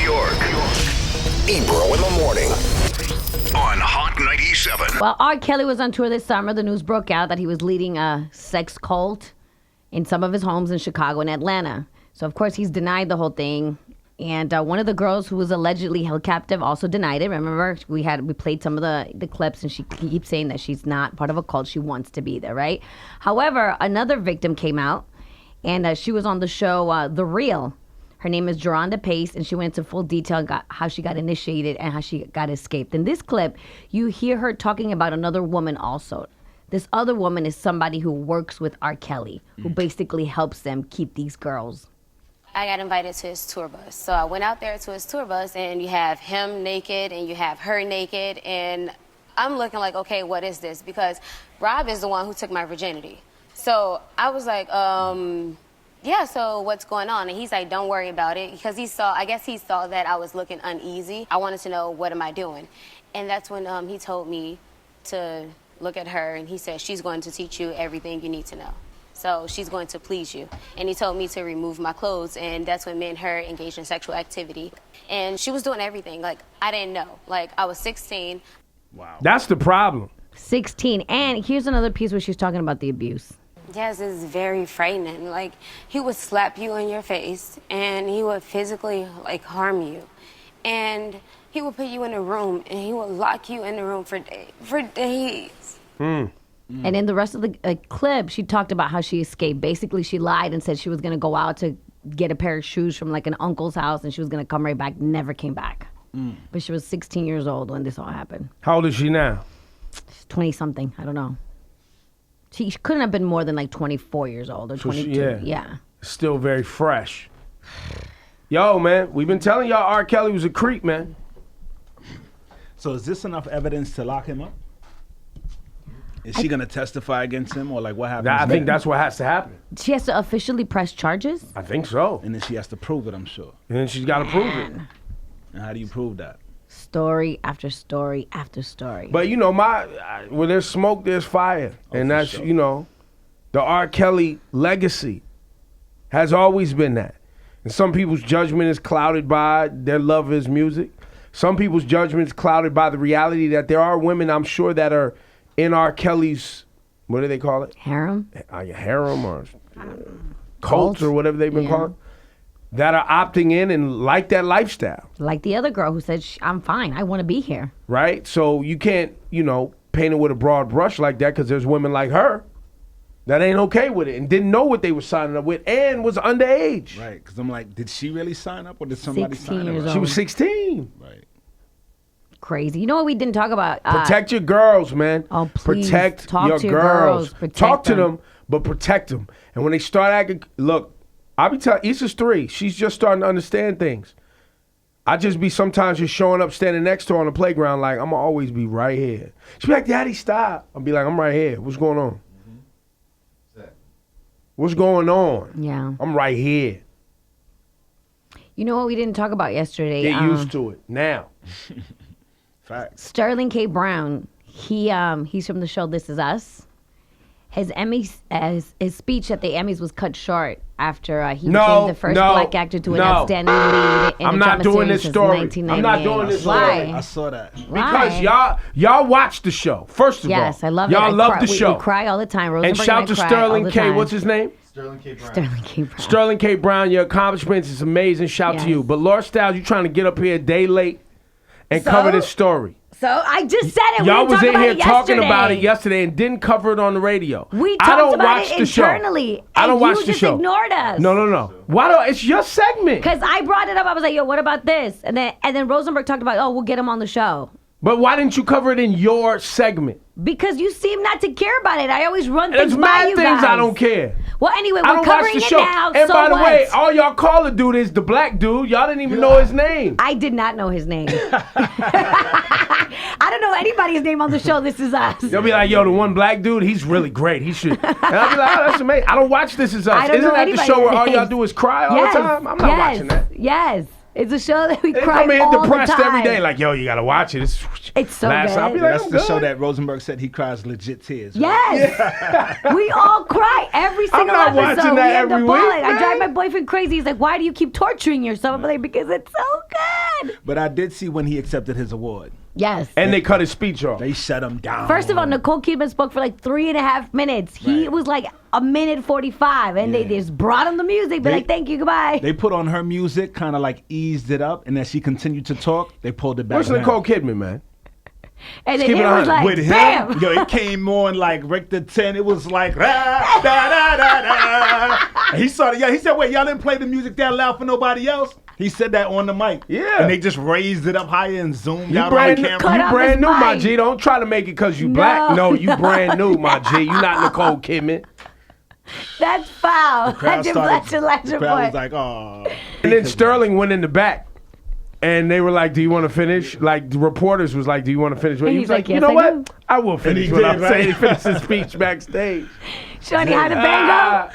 York. Ebro in the morning on Hot 97. Well, R. Kelly was on tour this summer. The news broke out that he was leading a sex cult in some of his homes in Chicago and Atlanta. So, of course, he's denied the whole thing. And one of the girls who was allegedly held captive also denied it. Remember, we played some of the clips, and she keeps saying that she's not part of a cult. She wants to be there, right? However, another victim came out, and she was on the show The Real. Her name is Geronda Pace, and she went into full detail and how she got initiated and how she got escaped. In this clip, you hear her talking about another woman also. This other woman is somebody who works with R. Kelly, who basically helps them keep these girls. I got invited to his tour bus. So I went out there to his tour bus, and you have him naked and you have her naked. And I'm looking like, okay, what is this? Because Rob is the one who took my virginity. So I was like, yeah, so what's going on? And he's like, don't worry about it. Because I guess he saw that I was looking uneasy. I wanted to know, what am I doing? And that's when he told me to look at her, and he said, she's going to teach you everything you need to know. So she's going to please you. And he told me to remove my clothes, and that's when me and her engaged in sexual activity. And she was doing everything. Like, I didn't know. Like, I was 16. Wow. That's the problem. 16. And here's another piece where she's talking about the abuse. Yes, it's very frightening. Like, he would slap you in your face, and he would physically, like, harm you. And he would put you in a room, and he would lock you in the room for days. And in the rest of the clip, she talked about how she escaped. Basically, she lied and said she was going to go out to get a pair of shoes from like an uncle's house, and she was going to come right back. Never came back. But she was 16 years old when this all happened. How old is she now? She's 20-something. I don't know. She couldn't have been more than like 24 years old or 22. Yeah. Still very fresh. Yo, man, we've been telling y'all R. Kelly was a creep, man. So is this enough evidence to lock him up? Is she going to testify against him, or like what happens? I think that's what has to happen. She has to officially press charges? I think so. And then she has to prove it, I'm sure. And then she's got to prove it. And how do you prove that? Story after story after story. But, you know, where there's smoke, there's fire. And that's, sure. you know, the R. Kelly legacy has always been that. And some people's judgment is clouded by their love of his music. Some people's judgment is clouded by the reality that there are women, I'm sure, that are in R. Kelly's, what do they call it? Harem? Harem or cult or whatever they've been calling, that are opting in and like that lifestyle. Like the other girl who said, I'm fine, I want to be here. Right? So you can't, you know, paint it with a broad brush like that, because there's women like her that ain't okay with it and didn't know what they were signing up with and was underage. Right, because I'm like, did she really sign up, or did somebody 16 sign years up? She was 16. Right. Crazy. You know what we didn't talk about? Protect your girls, man. Oh, please. Protect Talk your to your girls. Protect Talk to them. them, but protect them. And when they start acting, look, I'll be telling, Issa's 3. She's just starting to understand things. I just be sometimes just showing up, standing next to her on the playground, like, I'm going to always be right here. She'll be like, Daddy, stop. I'll be like, I'm right here. What's going on? What's going on? Yeah. I'm right here. You know what we didn't talk about yesterday? Get used to it now. Facts. Sterling K. Brown, he's from the show This Is Us. His his speech at the Emmys was cut short after he became the first black actor to an outstanding lead in I'm a not drama doing series this since story. 1998. I'm not doing this story. Why? I saw that. Because Why? y'all watch the show, first of all. Yes, I love y'all it. Y'all love the We show. cry all the time. And Rosenberg shout I to cry all Sterling the K. time. What's his name? Sterling K. Brown. Sterling K. Brown. Sterling K. Brown, your accomplishments is amazing. Shout to you. But Laura Styles, you trying to get up here a day late and cover this story. So I just said it. Y'all was in here talking yesterday. about it yesterday and didn't cover it on the radio. We I talked don't about watch it the show. internally. I don't and watch you the just show. ignored us. No. Why do it's your segment? Because I brought it up. I was like, yo, what about this? And then Rosenberg talked about, we'll get him on the show. But why didn't you cover it in your segment? Because you seem not to care about it. I always run There's things by mad you things guys. I don't care. Well, anyway, I we're don't watch covering the it show. now. And so by the what? way, all y'all call the dude is the black dude. Y'all didn't even know his name. I did not know his name. I don't know anybody's name on the show. This Is Us. They'll be like, yo, the one black dude, he's really great. He should. And I'll be like, oh, that's amazing. I don't watch This Is Us. I don't Isn't know that the show where all y'all anybody's do is cry all the time? I'm not watching that. Yes. It's a show that we They cry come in all depressed the time. every day, like, yo, you gotta watch it. It's so last good. I'll be Yeah, like, that's I'm the good. show that Rosenberg said he cries legit tears. Right? Yes. We all cry every single not episode. watching that We end every up bawling. week, I drive my man. boyfriend crazy. He's like, why do you keep torturing yourself? I'm like, because it's so good. But I did see when he accepted his award. Yes. And they cut his speech off. They shut him down. First of all, Nicole Kidman spoke for like 3.5 minutes. He Right. was like a minute 45, and they Yeah. just brought him the music. Be They- like, thank you, goodbye. They put on her music, kind of like eased it up, and as she continued to talk, they pulled it back. Where's down. Nicole Kidman, man? and then keep it it was on. like, With him, bam. yo, it came on like Richter 10. It was like, da, da, da, da, da. And he started, he said, wait, y'all didn't play the music that loud for nobody else? He said that on the mic. Yeah. And they just raised it up higher and zoomed You out on brand, the new, camera. Cut you off brand his new, my mic. G. Don't try to make it because you black. No, you brand new, my G. You not Nicole Kidman. That's foul. Crowd That's your started- Fletcher the Ledger crowd boy. was like, oh. And then Sterling went in the back. And they were like, do you want to finish? Like, the reporters was like, do you want to finish? And He he's was like, like, you yes, know I what? do. I will finish he what did, I'm right? saying. He finished his speech backstage. Shorty, how the bang go? Ah.